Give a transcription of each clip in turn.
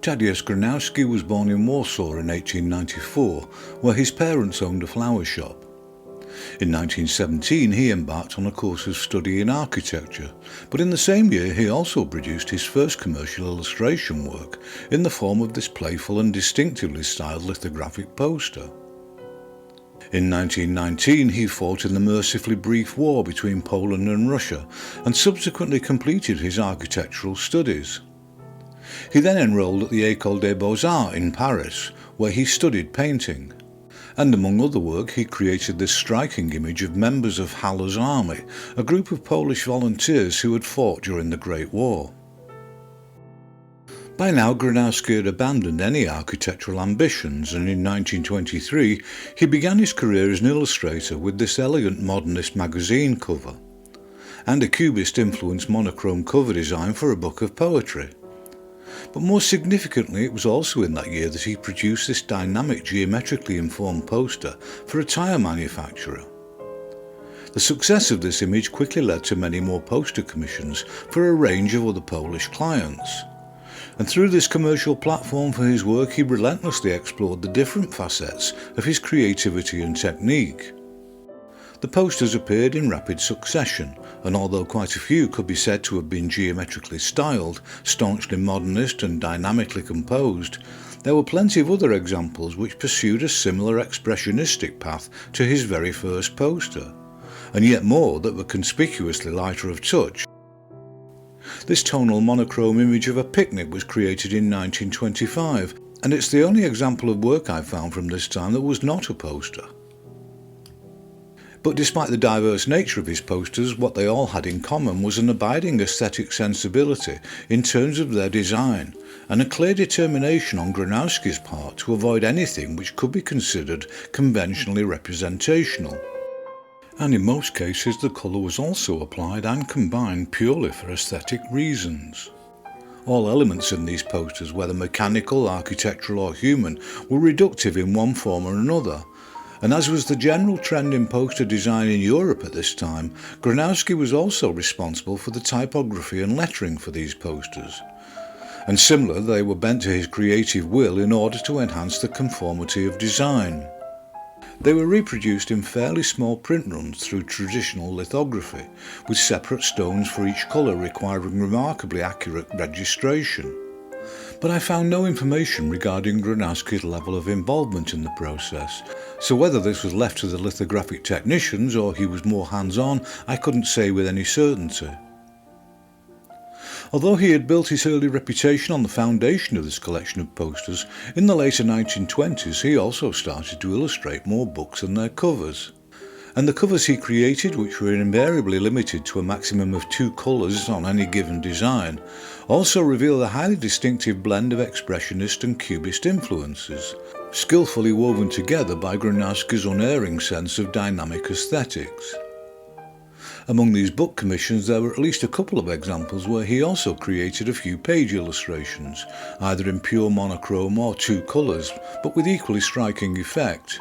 Tadeusz Gronowski was born in Warsaw in 1894, where his parents owned a flower shop. In 1917 he embarked on a course of study in architecture, but in the same year he also produced his first commercial illustration work in the form of this playful and distinctively styled lithographic poster. In 1919 he fought in the mercifully brief war between Poland and Russia and subsequently completed his architectural studies. He then enrolled at the École des Beaux-Arts in Paris, where he studied painting. And among other work he created this striking image of members of Haller's army, a group of Polish volunteers who had fought during the Great War. By now Gronowski had abandoned any architectural ambitions, and in 1923 he began his career as an illustrator with this elegant modernist magazine cover, and a cubist-influenced monochrome cover design for a book of poetry. But more significantly, it was also in that year that he produced this dynamic geometrically informed poster for a tyre manufacturer. The success of this image quickly led to many more poster commissions for a range of other Polish clients. And through this commercial platform for his work, he relentlessly explored the different facets of his creativity and technique. The posters appeared in rapid succession, and although quite a few could be said to have been geometrically styled, staunchly modernist and dynamically composed, there were plenty of other examples which pursued a similar expressionistic path to his very first poster, and yet more that were conspicuously lighter of touch. This tonal monochrome image of a picnic was created in 1925, and it's the only example of work I've found from this time that was not a poster. But despite the diverse nature of his posters, what they all had in common was an abiding aesthetic sensibility in terms of their design, and a clear determination on Gronowski's part to avoid anything which could be considered conventionally representational. And in most cases the colour was also applied and combined purely for aesthetic reasons. All elements in these posters, whether mechanical, architectural or human, were reductive in one form or another. And as was the general trend in poster design in Europe at this time, Gronowski was also responsible for the typography and lettering for these posters. And similar, they were bent to his creative will in order to enhance the conformity of design. They were reproduced in fairly small print runs through traditional lithography, with separate stones for each colour requiring remarkably accurate registration. But I found no information regarding Gronowski's level of involvement in the process, so whether this was left to the lithographic technicians or he was more hands-on, I couldn't say with any certainty. Although he had built his early reputation on the foundation of this collection of posters, in the later 1920s he also started to illustrate more books and their covers. And the covers he created, which were invariably limited to a maximum of 2 colours on any given design, also reveal a highly distinctive blend of expressionist and cubist influences, skillfully woven together by Gronowski's unerring sense of dynamic aesthetics. Among these book commissions there were at least a couple of examples where he also created a few page illustrations, either in pure monochrome or 2 colours, but with equally striking effect.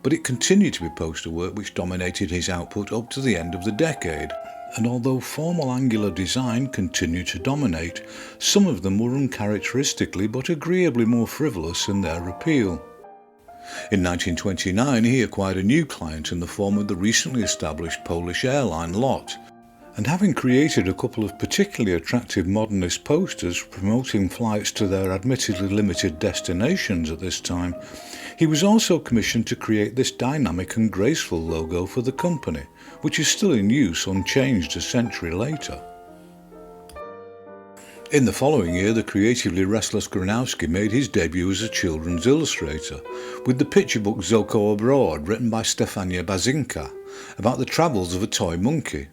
But it continued to be poster work which dominated his output up to the end of the decade, and although formal angular design continued to dominate, some of them were uncharacteristically but agreeably more frivolous in their appeal. In 1929 he acquired a new client in the form of the recently established Polish airline LOT, and having created a couple of particularly attractive modernist posters promoting flights to their admittedly limited destinations at this time, he was also commissioned to create this dynamic and graceful logo for the company, which is still in use unchanged a century later. In the following year, the creatively restless Gronowski made his debut as a children's illustrator, with the picture book Zoko Abroad, written by Stefania Bazinka, about the travels of a toy monkey.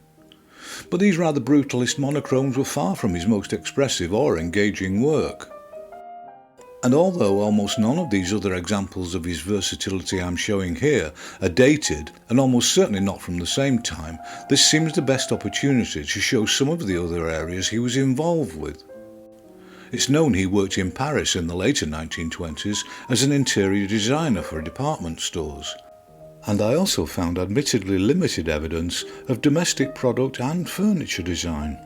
But these rather brutalist monochromes were far from his most expressive or engaging work. And although almost none of these other examples of his versatility I'm showing here are dated, and almost certainly not from the same time, this seems the best opportunity to show some of the other areas he was involved with. It's known he worked in Paris in the later 1920s as an interior designer for department stores. And I also found admittedly limited evidence of domestic product and furniture design.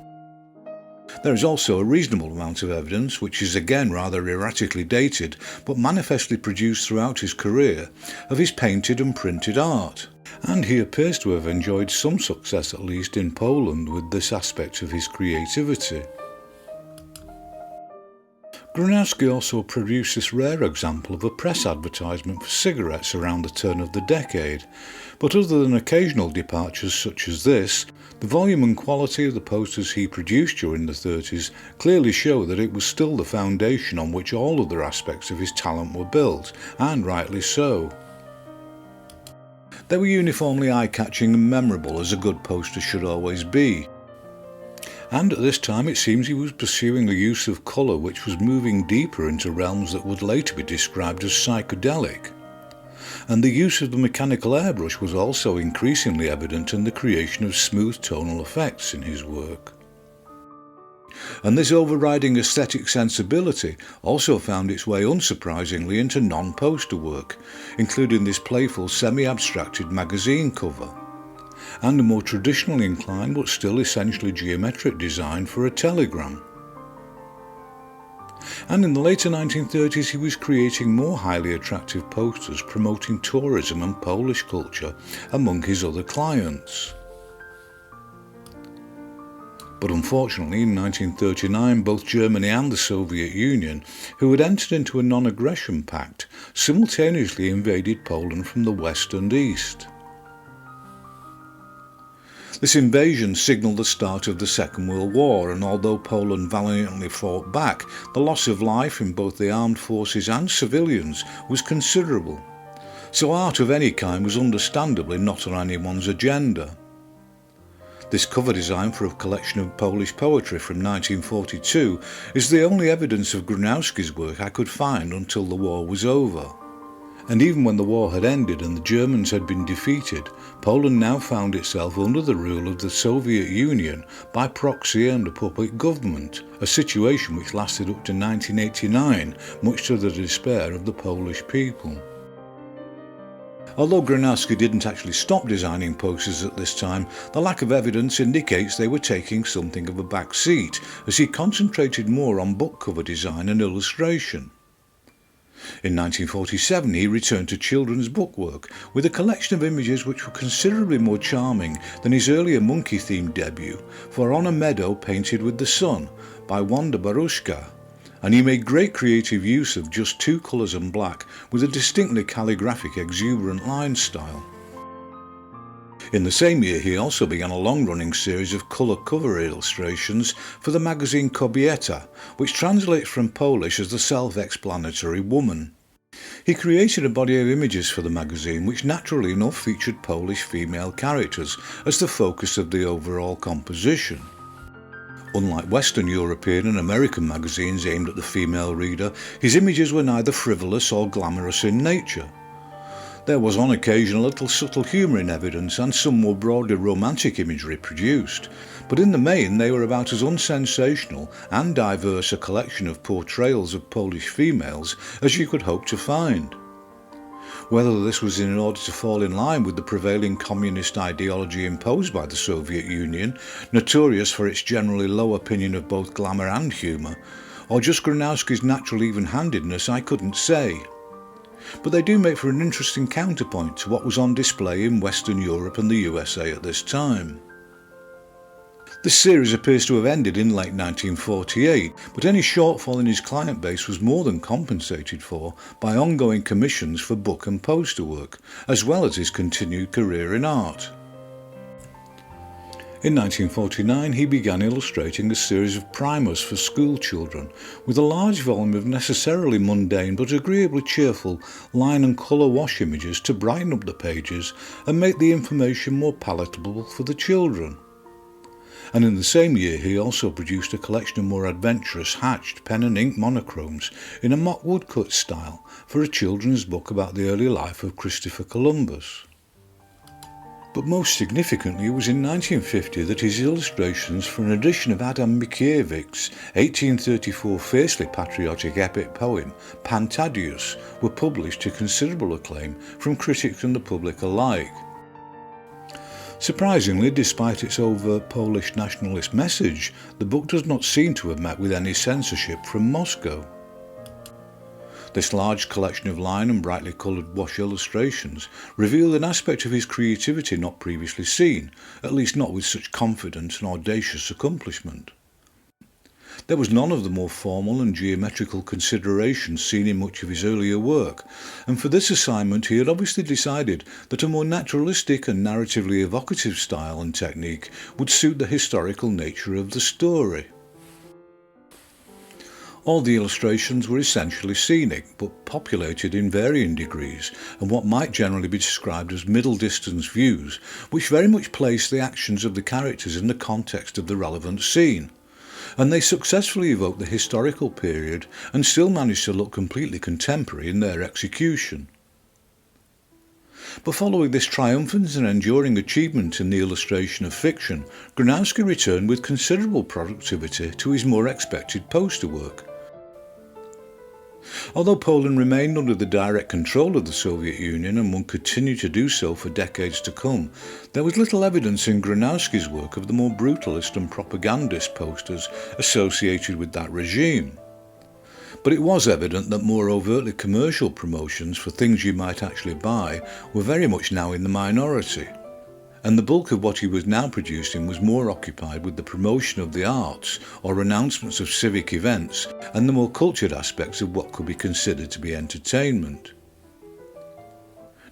There is also a reasonable amount of evidence, which is again rather erratically dated, but manifestly produced throughout his career, of his painted and printed art. And he appears to have enjoyed some success, at least in Poland, with this aspect of his creativity. Gronowski also produced this rare example of a press advertisement for cigarettes around the turn of the decade, but other than occasional departures such as this, the volume and quality of the posters he produced during the 30s clearly show that it was still the foundation on which all other aspects of his talent were built, and rightly so. They were uniformly eye-catching and memorable, as a good poster should always be. And at this time it seems he was pursuing the use of colour, which was moving deeper into realms that would later be described as psychedelic. And the use of the mechanical airbrush was also increasingly evident in the creation of smooth tonal effects in his work. And this overriding aesthetic sensibility also found its way unsurprisingly into non-poster work, including this playful semi-abstracted magazine cover, and a more traditionally inclined but still essentially geometric design for a telegram. And in the later 1930s he was creating more highly attractive posters promoting tourism and Polish culture among his other clients. But unfortunately in 1939 both Germany and the Soviet Union, who had entered into a non-aggression pact, simultaneously invaded Poland from the west and east. This invasion signalled the start of the Second World War, and although Poland valiantly fought back, the loss of life in both the armed forces and civilians was considerable. So art of any kind was understandably not on anyone's agenda. This cover design for a collection of Polish poetry from 1942 is the only evidence of Gronowski's work I could find until the war was over. And even when the war had ended and the Germans had been defeated, Poland now found itself under the rule of the Soviet Union by proxy and a puppet government, a situation which lasted up to 1989, much to the despair of the Polish people. Although Gronowski didn't actually stop designing posters at this time, the lack of evidence indicates they were taking something of a back seat, as he concentrated more on book cover design and illustration. In 1947 he returned to children's book work with a collection of images which were considerably more charming than his earlier monkey-themed debut for On a Meadow Painted with the Sun by Wanda Baruszka, and he made great creative use of just two colours and black with a distinctly calligraphic exuberant line style. In the same year he also began a long-running series of colour cover illustrations for the magazine Kobieta, which translates from Polish as the self-explanatory woman. He created a body of images for the magazine which naturally enough featured Polish female characters as the focus of the overall composition. Unlike Western European and American magazines aimed at the female reader, his images were neither frivolous or glamorous in nature. There was on occasion a little subtle humour in evidence, and some more broadly romantic imagery produced, but in the main they were about as unsensational and diverse a collection of portrayals of Polish females as you could hope to find. Whether this was in order to fall in line with the prevailing communist ideology imposed by the Soviet Union, notorious for its generally low opinion of both glamour and humour, or just Gronowski's natural even-handedness, I couldn't say. But they do make for an interesting counterpoint to what was on display in Western Europe and the USA at this time. This series appears to have ended in late 1948, but any shortfall in his client base was more than compensated for by ongoing commissions for book and poster work, as well as his continued career in art. In 1949 he began illustrating a series of primers for school children, with a large volume of necessarily mundane but agreeably cheerful line and colour wash images to brighten up the pages and make the information more palatable for the children. And in the same year he also produced a collection of more adventurous hatched pen and ink monochromes in a mock woodcut style for a children's book about the early life of Christopher Columbus. But most significantly it was in 1950 that his illustrations for an edition of Adam Mickiewicz's 1834 fiercely patriotic epic poem Pan Tadeusz were published to considerable acclaim from critics and the public alike. Surprisingly, despite its overt Polish nationalist message, the book does not seem to have met with any censorship from Moscow. This large collection of line and brightly coloured wash illustrations revealed an aspect of his creativity not previously seen, at least not with such confident and audacious accomplishment. There was none of the more formal and geometrical considerations seen in much of his earlier work, and for this assignment he had obviously decided that a more naturalistic and narratively evocative style and technique would suit the historical nature of the story. All the illustrations were essentially scenic, but populated in varying degrees, and what might generally be described as middle-distance views, which very much placed the actions of the characters in the context of the relevant scene. And they successfully evoked the historical period and still managed to look completely contemporary in their execution. But following this triumphant and enduring achievement in the illustration of fiction, Gronowski returned with considerable productivity to his more expected poster work. Although Poland remained under the direct control of the Soviet Union and would continue to do so for decades to come, there was little evidence in Gronowski's work of the more brutalist and propagandist posters associated with that regime. But it was evident that more overtly commercial promotions for things you might actually buy were very much now in the minority, and the bulk of what he was now producing was more occupied with the promotion of the arts or announcements of civic events and the more cultured aspects of what could be considered to be entertainment.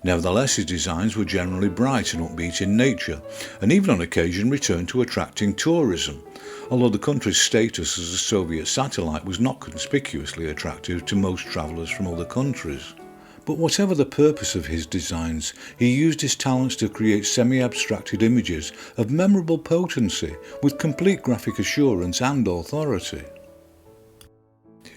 Nevertheless, his designs were generally bright and upbeat in nature, and even on occasion returned to attracting tourism, although the country's status as a Soviet satellite was not conspicuously attractive to most travellers from other countries. But whatever the purpose of his designs, he used his talents to create semi-abstracted images of memorable potency with complete graphic assurance and authority.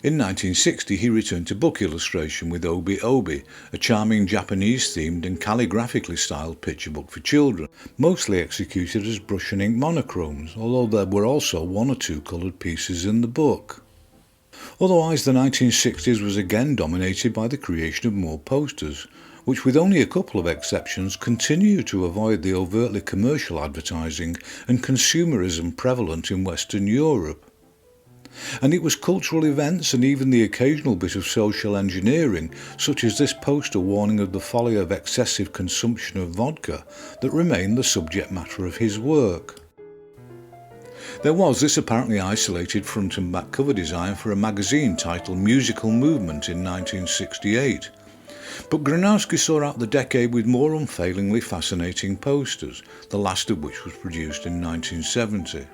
In 1960 he returned to book illustration with Obi Obi, a charming Japanese-themed and calligraphically styled picture book for children, mostly executed as brush and ink monochromes, although there were also one or two coloured pieces in the book. Otherwise, the 1960s was again dominated by the creation of more posters, which with only a couple of exceptions continue to avoid the overtly commercial advertising and consumerism prevalent in Western Europe. And it was cultural events and even the occasional bit of social engineering, such as this poster warning of the folly of excessive consumption of vodka, that remained the subject matter of his work. There was this apparently isolated front and back cover design for a magazine titled Musical Movement in 1968. But Gronowski saw out the decade with more unfailingly fascinating posters, the last of which was produced in 1970.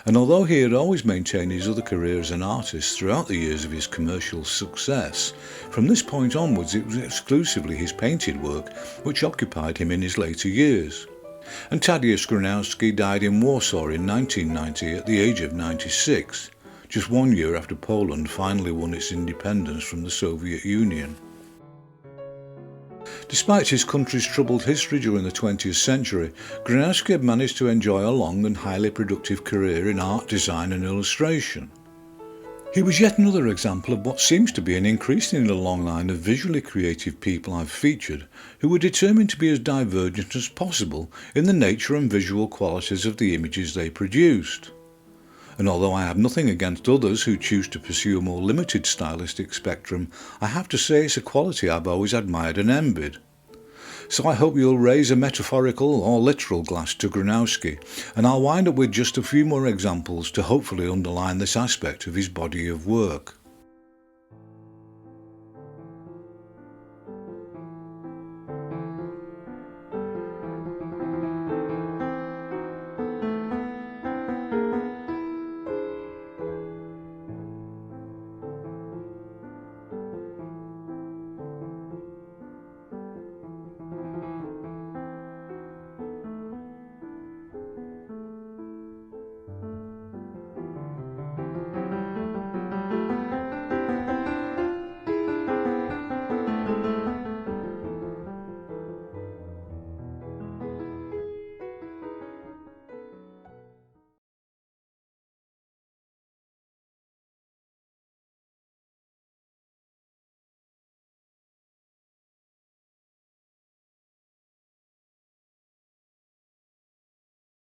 And although he had always maintained his other career as an artist throughout the years of his commercial success, from this point onwards it was exclusively his painted work which occupied him in his later years. And Tadeusz Gronowski died in Warsaw in 1990 at the age of 96, just 1 year after Poland finally won its independence from the Soviet Union. Despite his country's troubled history during the 20th century, Gronowski had managed to enjoy a long and highly productive career in art, design and illustration. He was yet another example of what seems to be an increasingly long line of visually creative people I've featured who were determined to be as divergent as possible in the nature and visual qualities of the images they produced. And although I have nothing against others who choose to pursue a more limited stylistic spectrum, I have to say it's a quality I've always admired and envied. So I hope you'll raise a metaphorical or literal glass to Gronowski, and I'll wind up with just a few more examples to hopefully underline this aspect of his body of work.